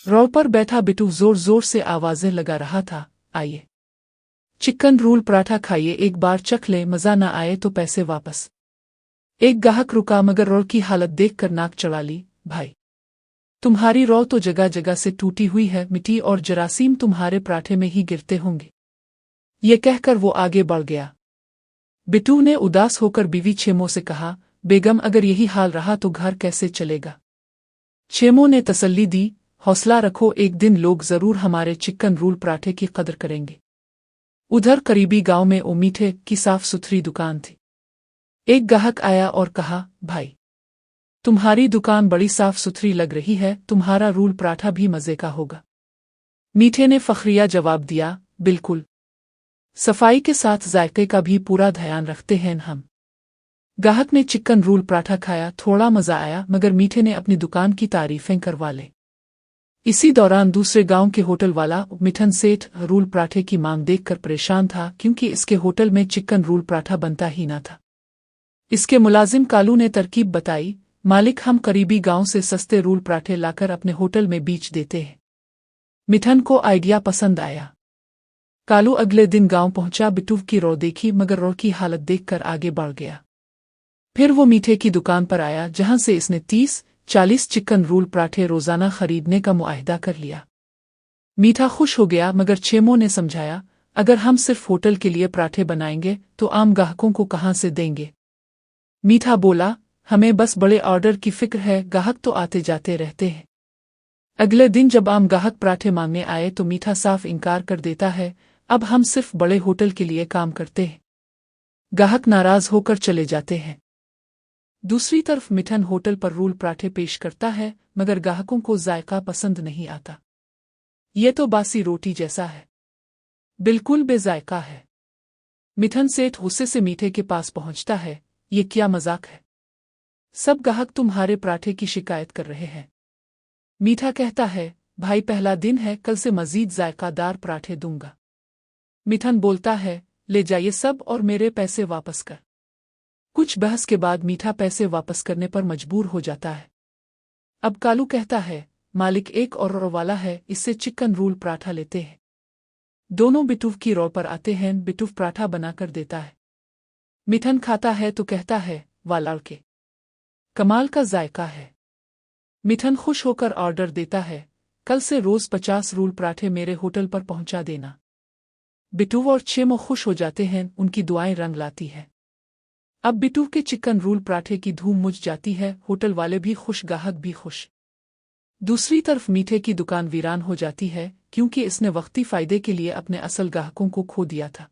Raw पर बैठा बिट्टू जोर जोर से आवाजें लगा रहा था, आइए चिकन रोल पराठा खाइए, एक बार चख ले, मजा ना आए तो पैसे वापस। एक गाहक रुका मगर रॉ की हालत देखकर नाक चढ़ा ली। भाई, तुम्हारी रॉ तो जगह जगह से टूटी हुई है, मिट्टी और जरासीम तुम्हारे पराठे में ही गिरते होंगे। ये कहकर वो आगे बढ़ गया। बिट्टू ने उदास होकर बीवी छेमो से कहा, बेगम अगर यही हाल रहा तो घर कैसे चलेगा। छेमो ने तसल्ली दी, हौसला रखो, एक दिन लोग जरूर हमारे चिकन रोल पराठे की कदर करेंगे। उधर करीबी गांव में ओ मीठे की साफ सुथरी दुकान थी। एक गाहक आया और कहा, भाई तुम्हारी दुकान बड़ी साफ सुथरी लग रही है, तुम्हारा रोल पराठा भी मजे का होगा। मीठे ने फखरिया जवाब दिया, बिल्कुल, सफाई के साथ जायके का भी पूरा ध्यान रखते हैं हम। गाहक ने चिकन रोल पराठा खाया, थोड़ा मजा आया मगर मीठे ने अपनी दुकान की तारीफें करवा ले। इसी दौरान दूसरे गांव के होटल वाला मिठन सेठ रोल पराठे की मांग देखकर परेशान था, क्योंकि इसके होटल में चिकन रोल पराठा बनता ही ना था। इसके मुलाजिम कालू ने तरकीब बताई, मालिक हम करीबी गांव से सस्ते रोल पराठे लाकर अपने होटल में बेच देते हैं। मिठन को आइडिया पसंद आया। कालू अगले दिन गांव पहुंचा, बिट्टू की रॉ देखी मगर रॉ की हालत देखकर आगे बढ़ गया। फिर वो मीठे की दुकान पर आया, जहां से इसने 30-40 चिकन रोल पराठे रोजाना खरीदने का मुआहिदा कर लिया। मीठा खुश हो गया मगर छेमो ने समझाया, अगर हम सिर्फ होटल के लिए पराठे बनाएंगे तो आम ग्राहकों को कहां से देंगे। मीठा बोला, हमें बस बड़े ऑर्डर की फिक्र है, ग्राहक तो आते जाते रहते हैं। अगले दिन जब आम ग्राहक पराठे मांगने आए तो मीठा साफ इनकार कर देता है, अब हम सिर्फ बड़े होटल के लिए काम करते हैं। ग्राहक नाराज होकर चले जाते हैं। दूसरी तरफ मिठन होटल पर रोल पराठे पेश करता है मगर ग्राहकों को जायका पसंद नहीं आता। ये तो बासी रोटी जैसा है, बिल्कुल बेजायका है। मिठन सेठ गुस्से से मीठे के पास पहुंचता है, ये क्या मजाक है, सब ग्राहक तुम्हारे पराठे की शिकायत कर रहे हैं। मीठा कहता है, भाई पहला दिन है, कल से मजीद जायकादार पराठे दूंगा। मिठन बोलता है, ले जाइए सब और मेरे पैसे वापस कर। कुछ बहस के बाद मीठा पैसे वापस करने पर मजबूर हो जाता है। अब कालू कहता है, मालिक एक और वाला है, इससे चिकन रोल पराठा लेते हैं। दोनों बिट्टू की रॉ पर आते हैं, बिट्टू पराठा बनाकर देता है। मिठन खाता है तो कहता है, वाह के कमाल का जायका है। मिठन खुश होकर ऑर्डर देता है, कल से रोज 50 रोल पराठे मेरे होटल पर पहुंचा देना। बिट्टू और छेमो खुश हो जाते हैं, उनकी दुआएं रंग लाती हैं। अब बिट्टू के चिकन रोल पराठे की धूम मच जाती है, होटल वाले भी खुश, ग्राहक भी खुश। दूसरी तरफ मीठे की दुकान वीरान हो जाती है, क्योंकि इसने वक्ती फायदे के लिए अपने असल ग्राहकों को खो दिया था।